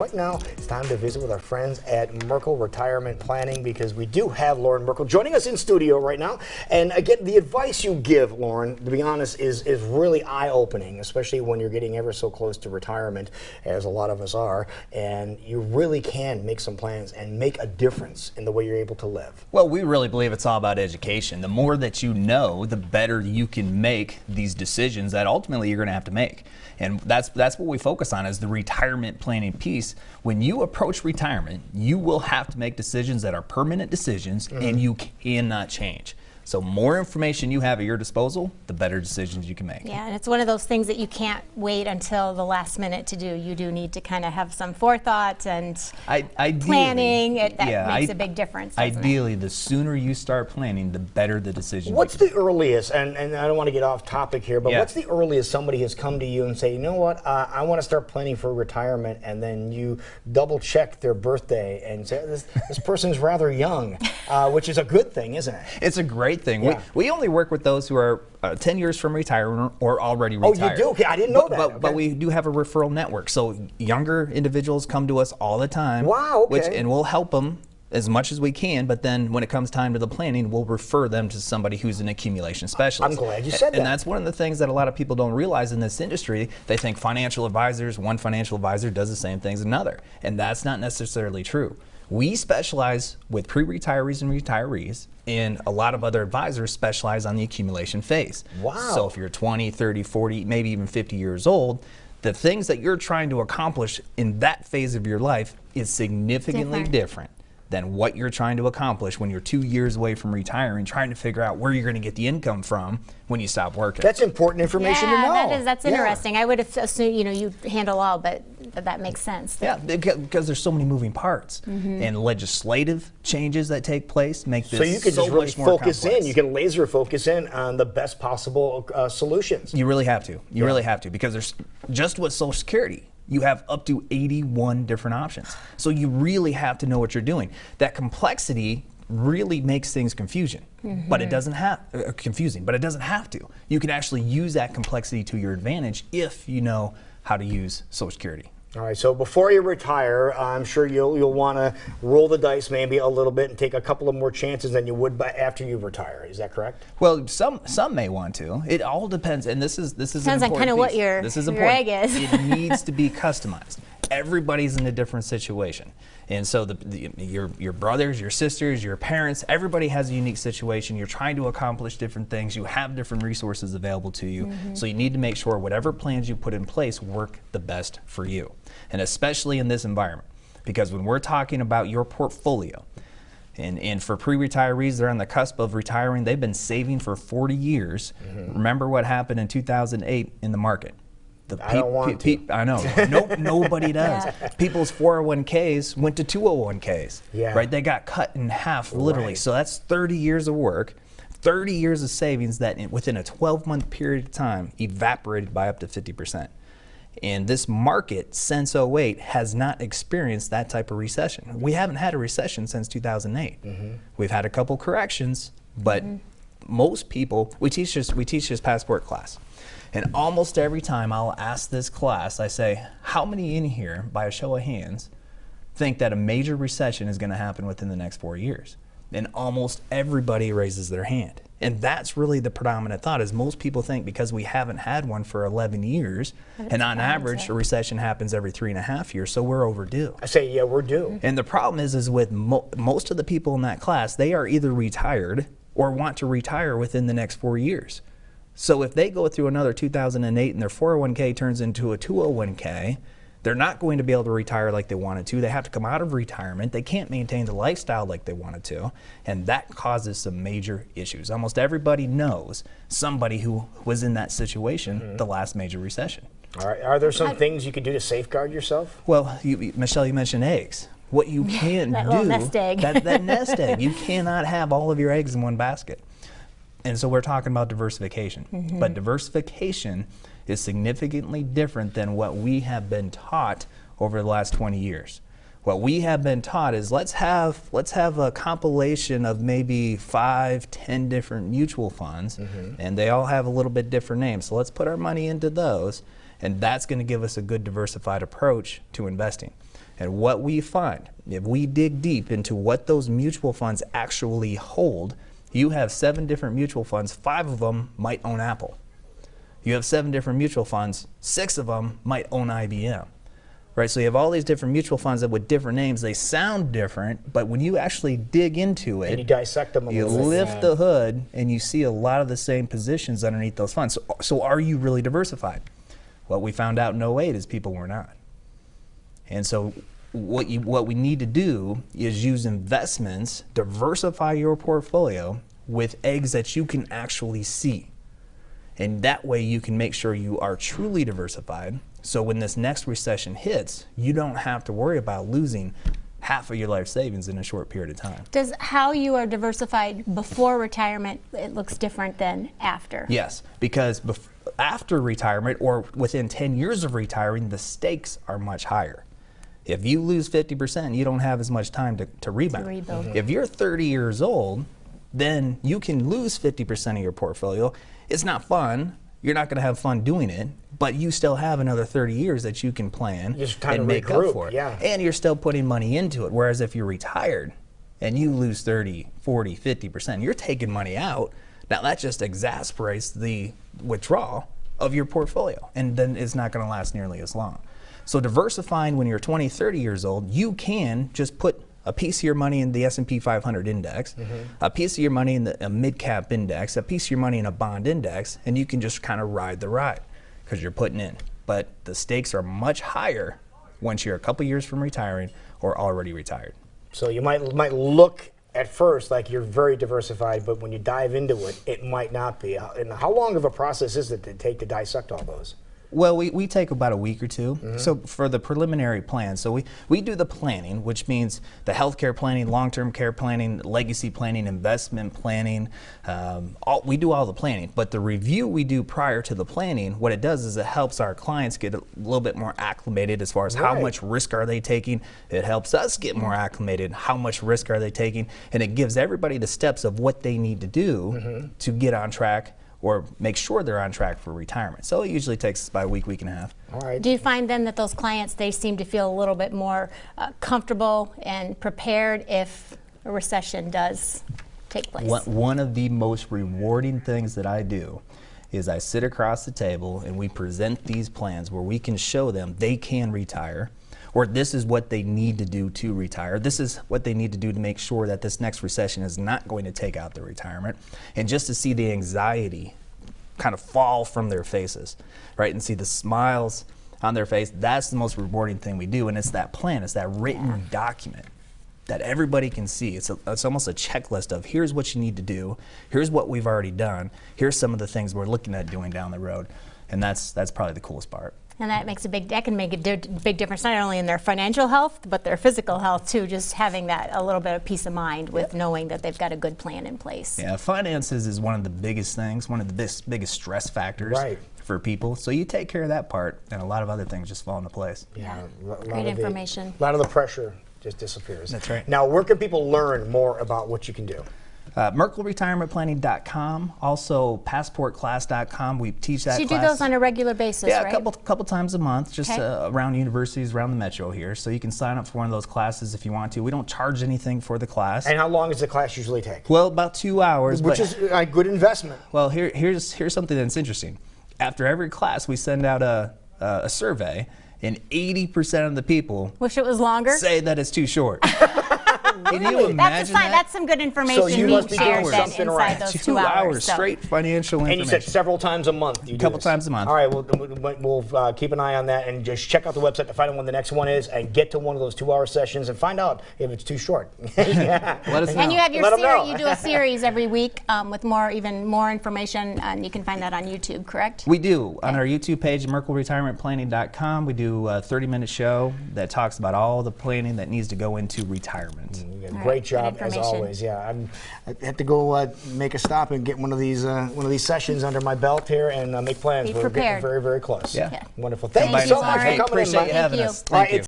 Right now, it's time to visit with our friends at Merkle Retirement Planning because we do have Lauren Merkle joining us in studio right now. And again, the advice you give, Lauren, to be honest, is really eye-opening, especially when you're getting ever so close to retirement, as a lot of us are. And you really can make some plans and make a difference in the way you're able to live. Well, we really believe it's all about education. The more that you know, the better you can make these decisions that ultimately you're going to have to make. And that's what we focus on, is the retirement planning piece. When you approach retirement, you will have to make decisions that are permanent decisions, and you cannot change. So more information you have at your disposal, the better decisions you can make. Yeah, and it's one of those things that you can't wait until the last minute to do. You do need to kind of have some forethought and planning. That makes a big difference, Ideally, the sooner you start planning, the better the decision. What's the earliest, and I don't want to get off topic here, but what's the earliest somebody has come to you and say, you know what, I want to start planning for retirement, and then you double check their birthday and say, this person's rather young, which is a good thing, isn't it? It's a great thing. Yeah. We only work with those who are 10 years from retirement or already retired. Oh, you do? Okay, I didn't know that. But we do have a referral network. So younger individuals come to us all the time. Wow, okay. And we'll help them as much as we can, but then when it comes time to the planning, we'll refer them to somebody who's an accumulation specialist. I'm glad you said that. And that's one of the things that a lot of people don't realize in this industry. They think financial advisors, one financial advisor does the same thing as another. And that's not necessarily true. We specialize with pre-retirees and retirees, and a lot of other advisors specialize on the accumulation phase. Wow. So if you're 20, 30, 40, maybe even 50 years old, the things that you're trying to accomplish in that phase of your life is significantly different than what you're trying to accomplish when you're 2 years away from retiring, trying to figure out where you're going to get the income from when you stop working. That's important information to know. That's interesting. I would have assumed, you handle all, but that makes sense. Yeah, because there's so many moving parts, and legislative changes that take place make this so you can just really focus complex. You can laser focus in on the best possible solutions. You really have to. You really have to, because there's just with Social Security, you have up to 81 different options. So you really have to know what you're doing. That complexity really makes things confusing, but it doesn't have confusing. But it doesn't have to. You can actually use that complexity to your advantage if you know how to use Social Security. All right, so before you retire, I'm sure you'll want to roll the dice maybe a little bit and take a couple of more chances than you would after you retire. Is that correct? Well, some may want to. It all depends, and this is depends on kind of what your egg is. It needs to be customized. Everybody's in a different situation, and so your brothers, your sisters, your parents, everybody has a unique situation. You're trying to accomplish different things. You have different resources available to you, so you need to make sure whatever plans you put in place work the best for you, and especially in this environment, because when we're talking about your portfolio, and for pre-retirees, they're on the cusp of retiring. They've been saving for 40 years. Remember what happened in 2008 in the market. I don't want to. I know. Nobody does. People's 401ks went to 201ks. Yeah. Right? They got cut in half, literally. So that's 30 years of work, 30 years of savings that within a 12-month period of time evaporated by up to 50%. And this market since 2008 has not experienced that type of recession. We haven't had a recession since 2008. We've had a couple corrections, but most people, we teach this passport class. And almost every time I'll ask this class, I say, how many in here, by a show of hands, think that a major recession is going to happen within the next 4 years? And almost everybody raises their hand. And that's really the predominant thought, is most people think because we haven't had one for 11 years, and on average, a recession happens every 3.5 years, so we're overdue. I say, yeah, we're due. And the problem is with most of the people in that class, they are either retired or want to retire within the next 4 years. So if they go through another 2008 and their 401k turns into a 201k, they're not going to be able to retire like they wanted to. They have to come out of retirement. They can't maintain the lifestyle like they wanted to, and that causes some major issues. Almost everybody knows somebody who was in that situation the last major recession. All right. Are there some things you can do to safeguard yourself? Well, Michelle, you mentioned eggs. What you can't that do, little nest egg. that nest egg, you cannot have all of your eggs in one basket. And so we're talking about diversification. But diversification is significantly different than what we have been taught over the last 20 years. What we have been taught is let's have a compilation of maybe 5, 10 different mutual funds, and they all have a little bit different names. So let's put our money into those, and that's going to give us a good diversified approach to investing. And what we find, if we dig deep into what those mutual funds actually hold, you have 7 different mutual funds, 5 of them might own Apple. You have 7 different mutual funds, 6 of them might own IBM. Right, so you have all these different mutual funds that with different names, they sound different, but when you actually dig into it, and you dissect them a you little bit, lift the hood and you see a lot of the same positions underneath those funds. So are you really diversified? What we found out in 08 is people were not. And so what we need to do is use investments, diversify your portfolio with eggs that you can actually see. And that way you can make sure you are truly diversified. So when this next recession hits, you don't have to worry about losing half of your life savings in a short period of time. Does how you are diversified before retirement, it looks different than after? Yes, because after retirement or within 10 years of retiring, the stakes are much higher. If you lose 50%, you don't have as much time to rebound. To rebuild. Mm-hmm. If you're 30 years old, then you can lose 50% of your portfolio. It's not fun. You're not going to have fun doing it, but you still have another 30 years that you can plan and make up for it. Yeah. And you're still putting money into it. Whereas if you're retired and you lose 30, 40, 50%, you're taking money out. Now that just exasperates the withdrawal of your portfolio, and then it's not going to last nearly as long. So diversifying when you're 20, 30 years old, you can just put a piece of your money in the S&P 500 index, a piece of your money in the mid-cap index, a piece of your money in a bond index, and you can just kind of ride the ride because you're putting in. But the stakes are much higher once you're a couple years from retiring or already retired. So you might look at first like you're very diversified, but when you dive into it, it might not be. And how long of a process is it to take to dissect all those? Well, we take about a week or two. So for the preliminary plan, so we do the planning, which means the healthcare planning, long-term care planning, legacy planning, investment planning. We do all the planning, but the review we do prior to the planning, what it does is it helps our clients get a little bit more acclimated as far as how much risk are they taking. It helps us get more acclimated, how much risk are they taking, and it gives everybody the steps of what they need to do to get on track or make sure they're on track for retirement. So it usually takes about a week, week and a half. All right. Do you find then that those clients, they seem to feel a little bit more comfortable and prepared if a recession does take place? One of the most rewarding things that I do is I sit across the table and we present these plans where we can show them they can retire, or this is what they need to do to retire. This is what they need to do to make sure that this next recession is not going to take out their retirement. And just to see the anxiety kind of fall from their faces, right? And see the smiles on their face, that's the most rewarding thing we do. And it's that plan, it's that written document that everybody can see. It's almost a checklist of here's what you need to do, here's what we've already done, here's some of the things we're looking at doing down the road. And that's probably the coolest part. And that can make a big difference, not only in their financial health, but their physical health too, just having that a little bit of peace of mind with knowing that they've got a good plan in place. Yeah, finances is one of the biggest things, one of the biggest stress factors for people. So you take care of that part, and a lot of other things just fall into place. Yeah, great information. A lot of the pressure just disappears. That's right. Now, where can people learn more about what you can do? MerkleRetirementPlanning.com, also PassportClass.com. We teach that class. So you do those on a regular basis, right? right? Yeah, a couple times a month, just around universities around the metro here. So you can sign up for one of those classes if you want to. We don't charge anything for the class. And how long does the class usually take? Well, about 2 hours. Which is a good investment. Well, here's something that's interesting. After every class, we send out a survey, and 80% of the people wish it was longer. Say that it's too short. Can you imagine that's a sign. that? That's some good information. So you must be doing something right. Those 2 hours so. straight financial information. And you said several times a month. A couple times a month. All right, we'll keep an eye on that and just check out the website to find out when the next one is and get to one of those 2 hour sessions and find out if it's too short. Let us know. And you have your series. You do a series every week with even more information, and you can find that on YouTube, correct? We do. On our YouTube page, MerkleRetirementPlanning.com, we do a 30-minute show that talks about all the planning that needs to go into retirement. Great job as always. Yeah, I have to go make a stop and get one of these sessions under my belt here and make plans. Be We're prepared. getting very, very close. Yeah. Wonderful. Thank you so much for coming in. Appreciate you having us. Thank you.